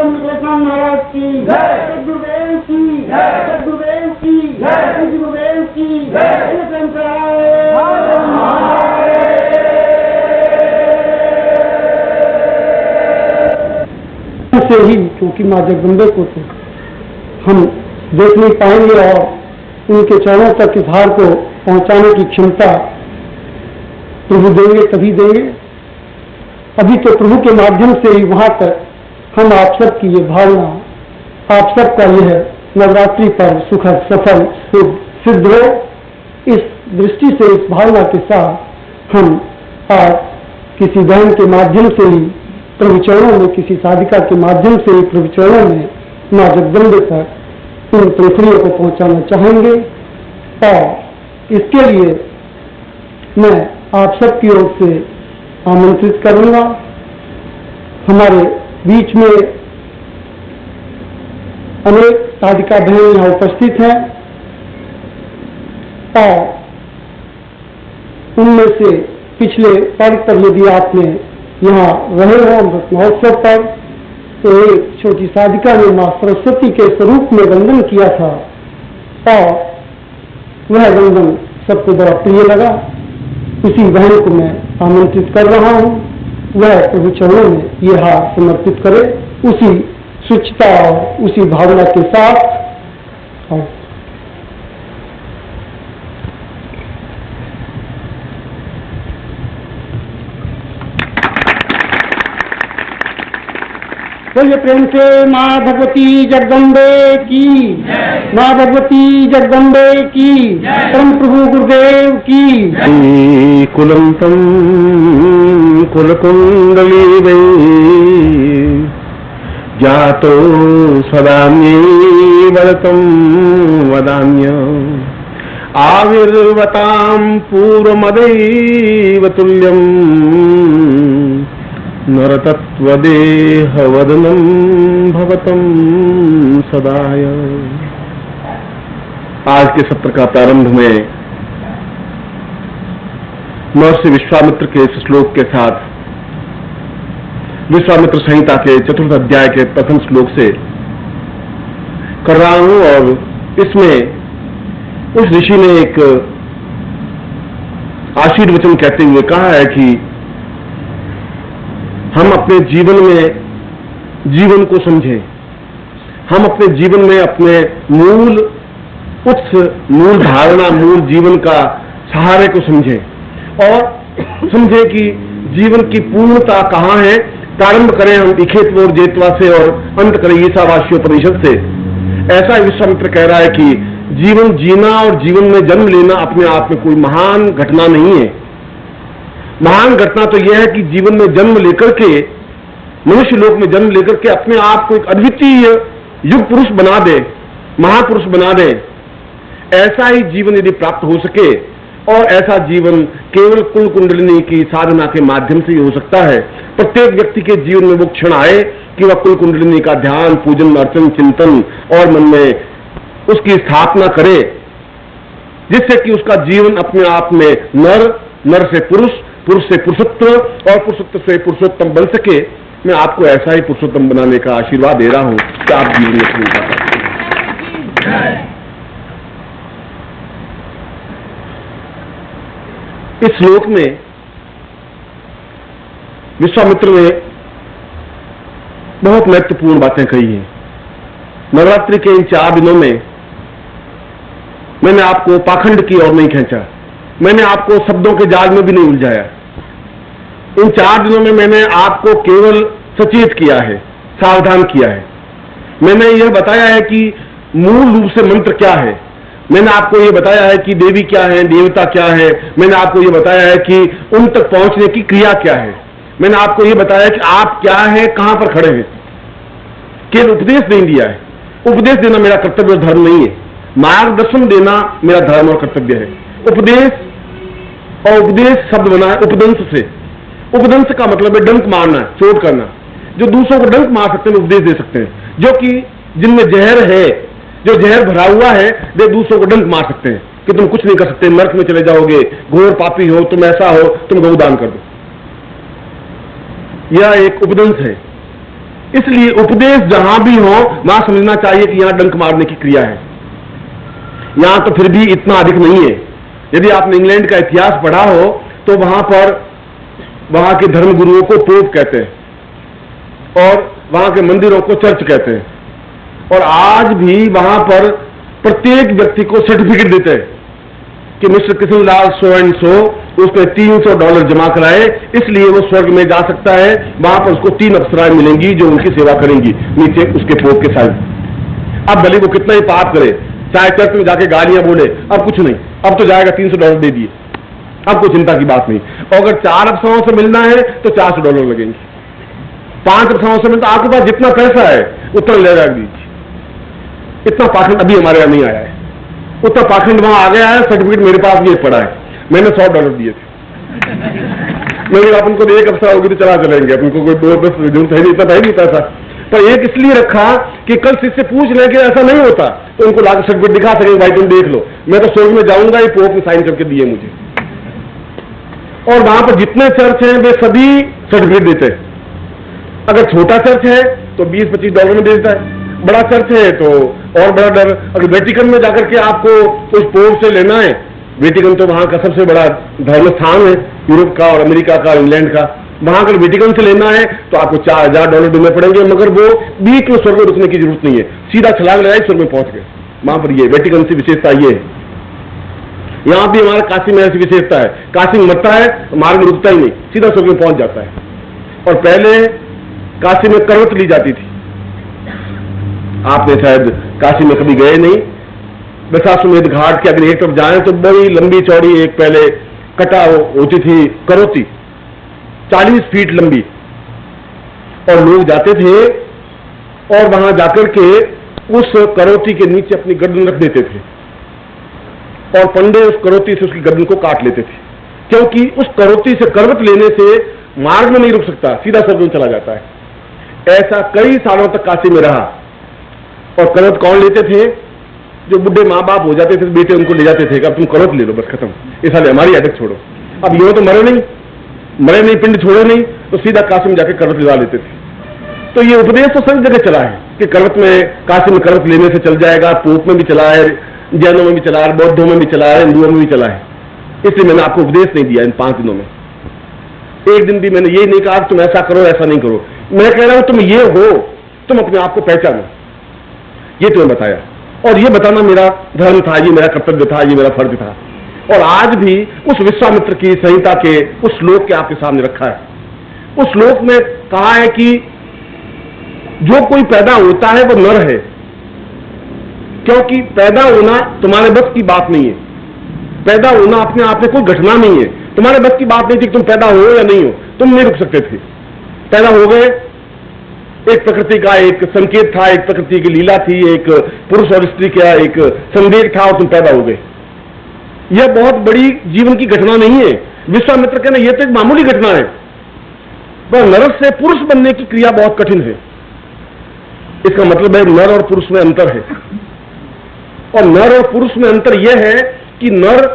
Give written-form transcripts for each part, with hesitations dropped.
कृष्ण महाराज की सद्गुरुदेव की सद्गुरुदेव की सद्गुरुदेव की से ही, क्योंकि माँ जगदम्बे को तो हम देख नहीं पाएंगे और उनके चरणों तक इस हार को पहुंचाने की क्षमता प्रभु देंगे तभी देंगे। अभी तो प्रभु के माध्यम से ही वहां तक हम आप सबकी ये भावना, आप सबका यह नवरात्रि पर्व सुखद सफल सिद्ध हो, इस दृष्टि से, इस भावना के साथ हम आज किसी बहन के माध्यम से ही प्रभु चरणों में, किसी साधिका के माध्यम से ही प्रभु चरणों में माँ जगदम्बे तक इन पंखुड़ियों को पहुंचाना चाहेंगे। और इसके लिए मैं आप सबकी ओर से आमंत्रित करूंगा। हमारे बीच में अनेक साधिका बहन यहाँ उपस्थित हैं और उनमें से पिछले पर्व पर यदि आपने यहाँ रहे हो अमृत महोत्सव पर, तो एक छोटी साधिका ने माँ सरस्वती के स्वरूप में वंदन किया था और वह वंदन सबको बड़ा प्रिय लगा। उसी बहन को मैं आमंत्रित कर रहा हूँ, वह प्रभु चरणों में ये हार समर्पित करे उसी शुचिता और उसी भावना के साथ। बोलिए प्रेम से माँ भगवती जगदम्बे की, माँ भगवती जगदम्बे की, परम प्रभु गुरुदेव की। कुलंतम कुलकुंडली जातो सदाम्ये वरतम वदाम्य आविर्वतां पूर्वमदैव तुल्यं नरतत्वदेहवदनं भवतं सदाय। आज के सत्र का प्रारंभ में महर्षि विश्वामित्र के इस श्लोक के साथ विश्वामित्र संहिता के चतुर्थ अध्याय के प्रथम श्लोक से कर रहा हूं। और इसमें उस ऋषि ने एक आशीर्वचन कहते हुए कहा है कि हम अपने जीवन में जीवन को समझें, हम अपने जीवन में अपने मूल उत्स, मूल धारणा, मूल जीवन का सहारे को समझें और समझें कि जीवन की पूर्णता कहाँ है। प्रारंभ करें हम इखेत्व और जेतवा से और अंत करें ईशावास्योपनिषद से। ऐसा विश्वामित्र कह रहा है कि जीवन जीना और जीवन में जन्म लेना अपने आप में कोई महान घटना नहीं है। महान घटना तो यह है कि जीवन में जन्म लेकर के, मनुष्य लोक में जन्म लेकर के अपने आप को एक अद्वितीय युग पुरुष बना दे, महापुरुष बना दे। ऐसा ही जीवन यदि प्राप्त हो सके, और ऐसा जीवन केवल कुल कुंडलिनी की साधना के माध्यम से ही हो सकता है। प्रत्येक व्यक्ति के जीवन में वो क्षण आए कि वह कुल कुंडलिनी का ध्यान, पूजन, अर्चन, चिंतन और मन में उसकी स्थापना करे, जिससे कि उसका जीवन अपने आप में नर, नर से पुरुष, पुरुष से पुरुषोत्तम और पुरुषोत्तम से पुरुषोत्तम बन सके। मैं आपको ऐसा ही पुरुषोत्तम बनाने का आशीर्वाद दे रहा हूं कि आप जीवन में शुरू कर सकते। इस श्लोक में विश्वामित्र ने बहुत महत्वपूर्ण बातें कही हैं। नवरात्रि के इन 4 दिनों में मैंने आपको पाखंड की ओर नहीं खींचा, मैंने आपको शब्दों के जाल में भी नहीं उलझाया। इन 4 दिनों में मैंने आपको केवल सचेत किया है, सावधान किया है। मैंने यह बताया है कि मूल रूप से मंत्र क्या है, मैंने आपको यह बताया है कि देवी क्या है, देवता क्या है, मैंने आपको यह बताया है कि उन तक पहुंचने की क्रिया क्या है, मैंने आपको यह बताया कि आप क्या है, कहां पर खड़े हैं। केवल उपदेश नहीं दिया है। उपदेश देना मेरा कर्तव्य और धर्म नहीं है, मार्गदर्शन देना मेरा धर्म और कर्तव्य है। उपदेश, और उपदेश शब्द बना है उपदंश से। उपदंश का मतलब है डंक मारना, चोट करना। जो दूसरों को डंक मार सकते हैं उपदेश दे सकते हैं। जो कि जिनमें जहर है, जो जहर भरा हुआ है, वे दूसरों को डंक मार सकते हैं कि तुम कुछ नहीं कर सकते, नरक में चले जाओगे, घोर पापी हो, तुम ऐसा हो, तुम गौदान कर दो। यह एक उपदंश है। इसलिए उपदेश जहां भी हो वहां समझना चाहिए कि यहां डंक मारने की क्रिया है। यहां तो फिर भी इतना अधिक नहीं है। यदि आपने इंग्लैंड का इतिहास पढ़ा हो तो वहां पर वहां के धर्मगुरुओं को पोप कहते हैं और वहां के मंदिरों को चर्च कहते हैं, और आज भी वहां पर प्रत्येक व्यक्ति को सर्टिफिकेट देते हैं कि mister Krishnalal so and so उसने $300 जमा कराए, इसलिए वो स्वर्ग में जा सकता है। वहां पर उसको 3 अप्सराएं मिलेंगी जो उनकी सेवा करेंगी, नीचे उसके पोप के साथ। अब भले वो कितना ही पाप करे, चाहे चर्च में जाके गालियां बोले, अब कुछ नहीं, अब तो जाएगा $300 दे दिए, अब कोई चिंता की बात नहीं। और अगर 4 अप्सराओं से मिलना है तो $400 लगेंगे, 5 अप्सराओं से मिलता, आपके पास जितना पैसा है उतना ले जा दीजिए। इतना पाखंड अभी हमारे यहाँ नहीं आया है, उतना पाखंड वहां आ गया है। सर्टिफिकेट मेरे पास भी पड़ा है, मैंने $100 दिए थे। मैंने अपन को 1 अप्सरा होगी तो चला चलेंगे, अपन को कोई 2-10 जरूरत है नहीं, इतना है नहीं पैसा, पर एक इसलिए रखा कि कल से पूछ ले कि ऐसा नहीं होता तो उनको लाकर सर्टिफिकेट दिखा सकेंगे, भाई तुम देख लो मैं तो स्वर्ग में जाऊंगा, ये पोप ने साइन करके दिए मुझे। और वहां पर जितने चर्च हैं वे सभी सर्टिफिकेट देते हैं। अगर छोटा चर्च है तो $20-25 में देता है, बड़ा चर्च है तो और बड़ा डर। अगर वेटिकन में जाकर के आपको उस पोप से लेना है, वेटिकन तो वहां का सबसे बड़ा धर्म स्थान है यूरोप का और अमेरिका का, इंग्लैंड का, वहां अगर वेटिकन से लेना है तो आपको $4000 देने पड़ेंगे, मगर वो बीच में स्वर्ग में रुकने की जरूरत नहीं है, सीधा छलांग लगाई स्वर्ग में पहुंच गए। वहां पर ये वेटिकन की विशेषता ये है। यहां भी हमारा काशी में ऐसी विशेषता है, काशी में मरता है मार्ग में रुकता ही नहीं, सीधा स्वर्ग में पहुंच जाता है। और पहले काशी में करवट ली जाती थी, आपने शायद काशी में कभी गए नहीं। दशाश्वमेध घाट के अगर एक तरफ जाए तो बड़ी लंबी चौड़ी एक पहले कटा होती थी करोती, 40 फीट लंबी, और लोग जाते थे और वहां जाकर के उस करोती के नीचे अपनी गर्दन रख देते थे और पंडे उस करोती से उसकी गर्दन को काट लेते थे, क्योंकि उस करोती से करवट लेने से मार्ग में नहीं रुक सकता, सीधा स्वर्ग में चला जाता है। ऐसा कई सालों तक काशी में रहा। और करवट कौन लेते थे? जो बुढ़े माँ बाप हो जाते थे, बेटे उनको ले जाते थे कि अब तुम करवट ले लो, बस खत्म, इस साल हमारी अटक छोड़ो। अब ये तो मरे नहीं, पिंड छोड़े नहीं, तो सीधा काशी में जाके करवट लगा लेते थे। तो ये उपदेश तो सभी जगह चला है कि करवट में, काशी में करवट लेने से चल जाएगा, पोप में भी चला है, जैनों में भी चला है, बौद्धों में भी चला है, हिंदुओं में भी चला है। इसलिए मैंने आपको उपदेश नहीं दिया इन 5 दिनों में। एक दिन भी मैंने ये नहीं कहा तुम ऐसा करो ऐसा नहीं करो, मैं कह रहा हूं तुम ये हो, तुम अपने आप को पहचानो, ये तुम्हें बताया। और ये बताना मेरा धर्म था, ये मेरा कर्तव्य था, ये मेरा फर्ज था। और आज भी उस विश्वामित्र की संहिता के उस श्लोक के आपके सामने रखा है। उस श्लोक में कहा है कि जो कोई पैदा होता है वो नर है, क्योंकि पैदा होना तुम्हारे बस की बात नहीं है। पैदा होना अपने आप में कोई घटना नहीं है, तुम्हारे बस की बात नहीं थी कि तुम पैदा हो या नहीं हो, तुम नहीं रुक सकते थे, पैदा हो गए। एक प्रकृति का एक संकेत था, एक प्रकृति की लीला थी, एक पुरुष और स्त्री का एक संवेग था और तुम पैदा हो गए। यह बहुत बड़ी जीवन की घटना नहीं है। विश्वामित्र कहना यह तो एक मामूली घटना है, पर नर से पुरुष बनने की क्रिया बहुत कठिन है। इसका मतलब है नर और पुरुष में अंतर है। और नर और पुरुष में अंतर यह है कि नर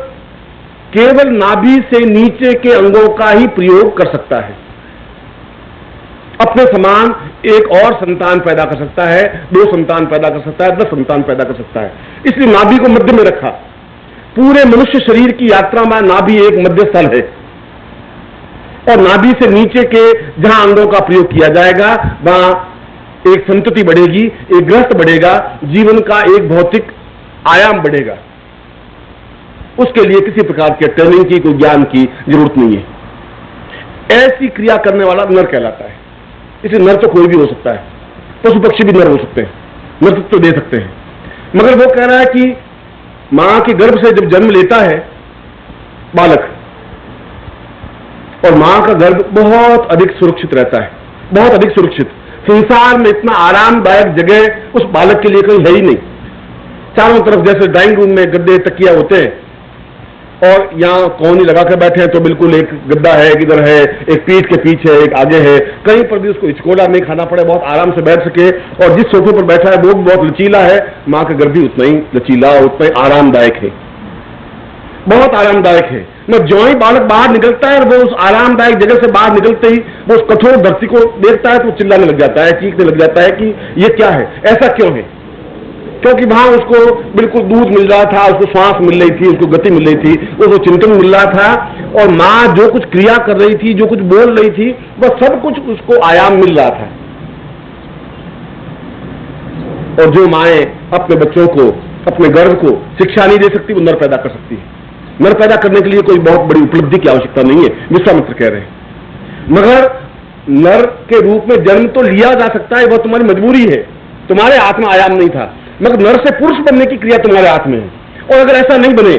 केवल नाभि से नीचे के अंगों का ही प्रयोग कर सकता है, अपने समान एक और संतान पैदा कर सकता है, 2 संतान पैदा कर सकता है, 10 संतान पैदा कर सकता है। इसलिए नाभि को मध्य में रखा। पूरे मनुष्य शरीर की यात्रा में नाभि एक मध्य स्थल है, और नाभि से नीचे के जहां अंगों का प्रयोग किया जाएगा वहां एक संतति बढ़ेगी, एक ग्रस्त बढ़ेगा, जीवन का एक भौतिक आयाम बढ़ेगा। उसके लिए किसी प्रकार के ट्रेनिंग की, कोई ज्ञान की जरूरत नहीं है। ऐसी क्रिया करने वाला नर कहलाता है। इसलिए नर तो कोई भी हो सकता है, पशु पक्षी भी नर हो सकते हैं, नृत्व तो दे सकते हैं। मगर वो कह रहा है कि मां के गर्भ से जब जन्म लेता है बालक, और मां का गर्भ बहुत अधिक सुरक्षित रहता है, बहुत अधिक सुरक्षित। संसार में इतना आरामदायक जगह उस बालक के लिए कहीं है ही नहीं। चारों तरफ जैसे ड्राइंग रूम में गद्दे तकिया होते हैं, और यहाँ कौनी लगा कर बैठे हैं तो बिल्कुल एक गद्दा है, एक इधर है, एक पीठ के पीछे, एक आगे है, कहीं पर भी उसको हिचकोला नहीं खाना पड़े, बहुत आराम से बैठ सके। और जिस सोफे पर बैठा है वो बहुत लचीला है, मां का गर्भ भी उतना ही लचीला और उतना ही आरामदायक है। बहुत आरामदायक है। मैं जो ही बालक बाहर निकलता है और वो उस आरामदायक जगह से बाहर निकलते ही वो उस कठोर धरती को देखता है तो चिल्लाने लग जाता है, चीखने लग जाता है कि ये क्या है, ऐसा क्यों है? क्योंकि वहां उसको बिल्कुल दूध मिल रहा था, उसको श्वास मिल रही थी, उसको गति मिल रही थी, उसको चिंतन मिल रहा था, और माँ जो कुछ क्रिया कर रही थी, जो कुछ बोल रही थी, वह सब कुछ उसको आयाम मिल रहा था। और जो माएँ अपने बच्चों को, अपने गर्भ को शिक्षा नहीं दे सकती, वो नर पैदा कर सकती है। नर पैदा करने के लिए कोई बहुत बड़ी उपलब्धि की आवश्यकता नहीं है, विश्वामित्र कह रहे हैं। मगर नर के रूप में जन्म तो लिया जा सकता है, वह तुम्हारी मजबूरी है, तुम्हारे हाथ में आयाम नहीं था। मगर नर से पुरुष बनने की क्रिया तुम्हारे हाथ में है। और अगर ऐसा नहीं बने,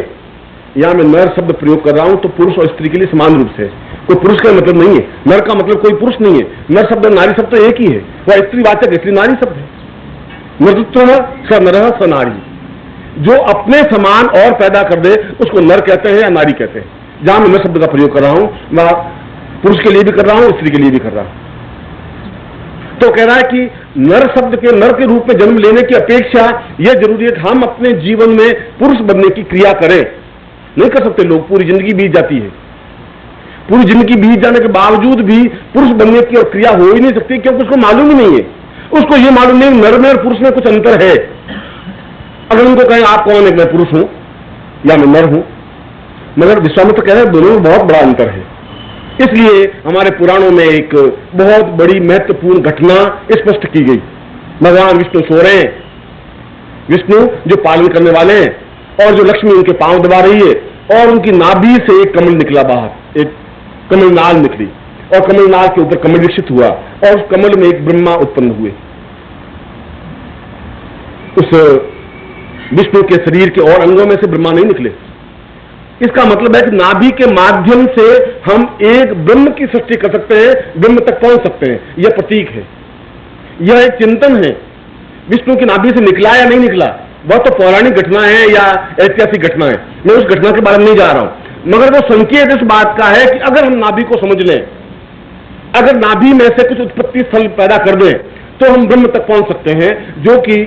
यहां मैं नर शब्द प्रयोग कर रहा हूं तो पुरुष और स्त्री के लिए समान रूप से, कोई पुरुष का मतलब नहीं है, नर का मतलब कोई पुरुष नहीं है। नर शब्द नारी शब्द तो एक ही है, वह स्त्रीवाचक इसलिए नारी शब्द है। नृत्व स नरः स नारी, जो अपने समान और पैदा कर दे उसको नर कहते हैं या नारी कहते हैं। जहां मैं नर शब्द का प्रयोग कर रहा हूं वह पुरुष के लिए भी कर रहा हूं, स्त्री के लिए भी कर रहा हूं। तो कह रहा है कि नर शब्द के, नर के रूप में जन्म लेने की अपेक्षा यह जरूरी है कि हम अपने जीवन में पुरुष बनने की क्रिया करें। नहीं कर सकते लोग, पूरी जिंदगी बीत जाती है, पूरी जिंदगी बीत जाने के बावजूद भी पुरुष बनने की और क्रिया हो ही नहीं सकती, क्योंकि उसको मालूम ही नहीं है। उसको ये मालूम नहीं नर में और पुरुष में कुछ अंतर है। अगर उनको कहें आप कौन है, मैं पुरुष हूं या मैं नर हूं, मगर विश्वामित्र कह रहे हैं दोनों में बहुत बड़ा अंतर है। इसलिए हमारे पुराणों में एक बहुत बड़ी महत्वपूर्ण घटना स्पष्ट की गई। भगवान विष्णु सो रहे हैं, विष्णु जो पालन करने वाले हैं, और जो लक्ष्मी उनके पांव दबा रही है, और उनकी नाभि से एक कमल निकला बाहर, एक कमलनाल निकली, और कमलनाल के ऊपर कमल विकसित हुआ, और उस कमल में एक ब्रह्मा उत्पन्न हुए। उस विष्णु के शरीर के और अंगों में से ब्रह्मा नहीं निकले। इसका मतलब है कि नाभि के माध्यम से हम एक ब्रह्म की सृष्टि कर सकते हैं, ब्रह्म तक पहुंच सकते हैं। यह प्रतीक है, यह एक चिंतन है। विष्णु की नाभि से निकला या नहीं निकला वह तो पौराणिक घटना है या ऐतिहासिक घटना है, मैं उस घटना के बारे में नहीं जा रहा हूं। मगर वो संकेत इस बात का है कि अगर हम नाभि को समझ लें, अगर नाभि में से कुछ उत्पत्ति स्थल पैदा कर दें, तो हम ब्रह्म तक पहुंच सकते हैं, जो कि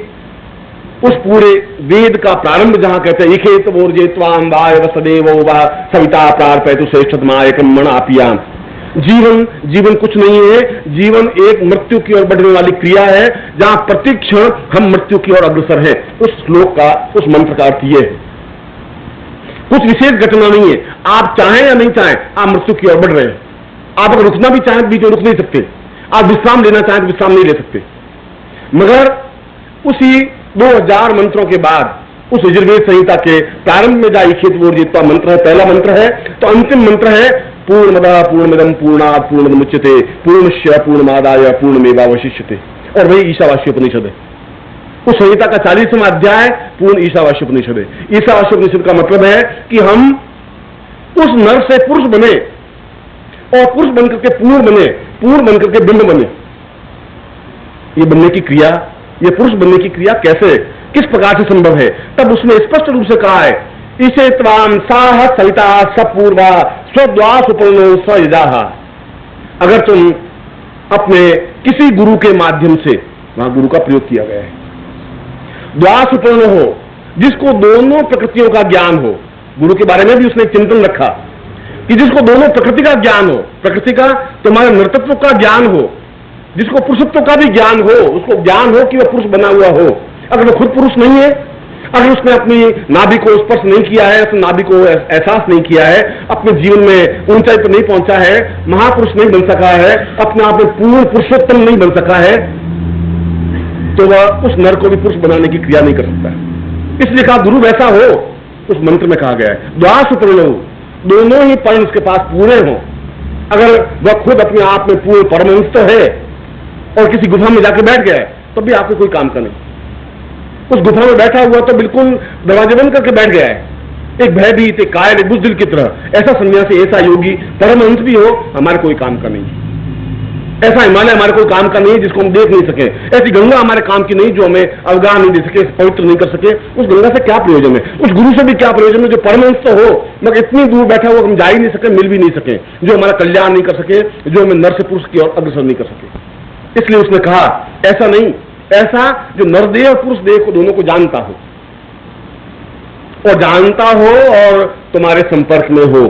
उस पूरे वेद का प्रारंभ जहां कहते हैं इखेत वोर्जेत्वाम वाय वसदेव वा सविता प्रार्पयतु श्रेष्ठतमा एकम मन आपियाम। जीवन कुछ नहीं है, जीवन एक मृत्यु की ओर बढ़ने वाली क्रिया है, जहां प्रतिक्षण हम मृत्यु की ओर अग्रसर है। उस श्लोक का, उस मंत्र का अर्थ यह है, कुछ विशेष घटना नहीं है। आप चाहें या नहीं चाहें, आप मृत्यु की ओर बढ़ रहे हैं। आप अगर रुकना भी चाहें बीच में रुक नहीं सकते, आप विश्राम लेना चाहें तो विश्राम नहीं ले सकते। मगर उसी 2000 मंत्रों के बाद उस यजुर्वेद संहिता के प्रारंभ में जाई खेत वोर्जित्वा मंत्र है, पहला मंत्र है। तो अंतिम मंत्र है पूर्णमदः पूर्णमिदं पूर्णात् पूर्णमुदच्यते पूर्णस्य पूर्णमादाय पूर्णमेवावशिष्यते, और वही ईशावास्योपनिषद है। उस संहिता का 40वां अध्याय पूर्ण ईशावास्योपनिषद है। ईशावास्योपनिषद का मतलब है कि हम उस नर से पुरुष बने, और पुरुष बनकर के पूर्ण बने, पूर्ण बनकर के ब्रह्म बने। ये बनने की क्रिया, ये पुरुष बनने की क्रिया कैसे, किस प्रकार से संभव है? तब उसने स्पष्ट रूप से कहा है, इसे त्वाम साह सविता सपूर्वा स्वद्वास उपनो सयजाहा। अगर तुम अपने किसी गुरु के माध्यम से, वहां गुरु का प्रयोग किया गया है, द्वास उपनो हो, जिसको दोनों प्रकृतियों का ज्ञान हो। गुरु के बारे में भी उसने चिंतन रखा कि जिसको दोनों प्रकृति का ज्ञान हो, प्रकृति का तुम्हारे नृतत्व का ज्ञान हो, जिसको पुरुषत्व का भी ज्ञान हो, उसको ज्ञान हो कि वह पुरुष बना हुआ हो। अगर वह खुद पुरुष नहीं है, अगर उसने अपनी नाभि को स्पर्श नहीं किया है, अपनी नाभि को एहसास नहीं किया है, अपने जीवन में ऊंचाई पर नहीं पहुंचा है, महापुरुष नहीं बन सका है, अपने आप में पूर्ण पुरुषोत्तम नहीं बन सका है, तो वह उस नर को भी पुरुष बनाने की क्रिया नहीं कर सकता। इसलिए कहा गुरु वैसा हो, उस मंत्र में कहा गया है द्वास उपनो, दोनों ही पर्ण उसके पास पूरे हों। अगर वह खुद अपने आप में पूर्ण परमहंस तो है और किसी गुफा में जाके बैठ गया है, तो भी आपको कोई काम का नहीं। उस गुफा में बैठा हुआ तो बिल्कुल दरवाजे बंद करके बैठ गया है, एक भयभीत, एक कायर, एक बुज़दिल की तरह। ऐसा सन्यासी, ऐसा योगी परमहंस भी हो, हमारे कोई काम का नहीं। ऐसा हिमालय हमारे कोई काम का नहीं जिसको हम देख नहीं सके, ऐसी गंगा हमारे काम की नहीं जो हमें अवगाह नहीं दे सके, पवित्र नहीं कर सके। उस गंगा से क्या प्रयोजन है? उस गुरु से भी क्या प्रयोजन है जो परमहंस तो हो, मगर इतनी दूर बैठा हुआ हम जा ही नहीं सके, मिल भी नहीं सके, जो हमारा कल्याण नहीं कर सके, जो हमें नर से पुरुष की ओर अग्रसर नहीं कर सके। इसलिए उसने कहा ऐसा नहीं, ऐसा जो नरदेह और पुरुष देह को दोनों को जानता हो, और जानता हो और तुम्हारे संपर्क में हो।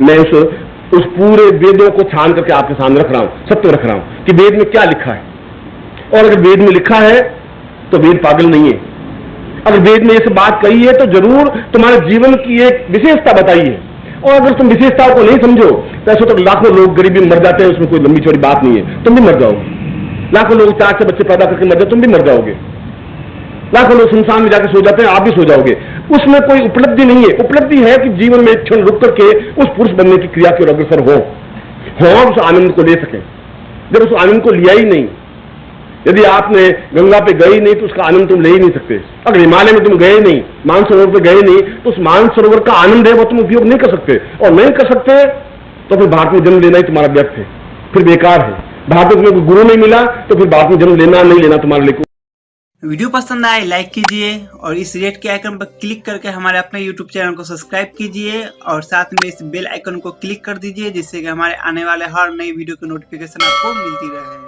मैं उस पूरे वेदों को छान करके आपके सामने रख रहा हूं, सत्य रख रहा हूं कि वेद में क्या लिखा है। और अगर वेद में लिखा है तो वेद पागल नहीं है। अगर वेद में ये बात कही है तो जरूर तुम्हारे जीवन की एक विशेषता बताई है। और अगर तुम विशेषताओं को नहीं समझो तो ऐसे तो लाखों लोग गरीबी में मर जाते हैं, उसमें कोई लंबी चौड़ी बात नहीं है, तुम भी मर जाओगे। लाखों लोग 4 से बच्चे पैदा करके मर जाते, तुम भी मर जाओगे। लाखों लोग संसार में जाकर सो जाते हैं, आप भी सो जाओगे। उसमें कोई उपलब्धि नहीं है। उपलब्धि है कि जीवन में एक क्षण रुक करके उस पुरुष बनने की क्रिया की ओर अग्रसर हो उस आनंद को ले सके। जब उस आनंद को लिया ही नहीं, यदि आपने गंगा पे गए नहीं तो उसका आनंद तुम ले ही नहीं सकते। अगर हिमालय में तुम गए नहीं, मानसरोवर पे गए नहीं, तो उस मानसरोवर का आनंद है वो तुम उपयोग नहीं कर सकते। और नहीं कर सकते तो फिर भारत में जन्म लेना ही तुम्हारा व्यर्थ है, फिर बेकार है। भारत में कोई गुरु नहीं मिला तो फिर भारत में जन्म लेना नहीं लेना तुम्हारे लिए। वीडियो पसंद आए लाइक कीजिए और इस रेड के आइकन पर क्लिक करके हमारे अपने YouTube चैनल को सब्सक्राइब कीजिए और साथ में इस बेल आइकन को क्लिक कर दीजिए, जिससे कि हमारे आने वाले हर नई वीडियो की नोटिफिकेशन आपको मिलती रहे।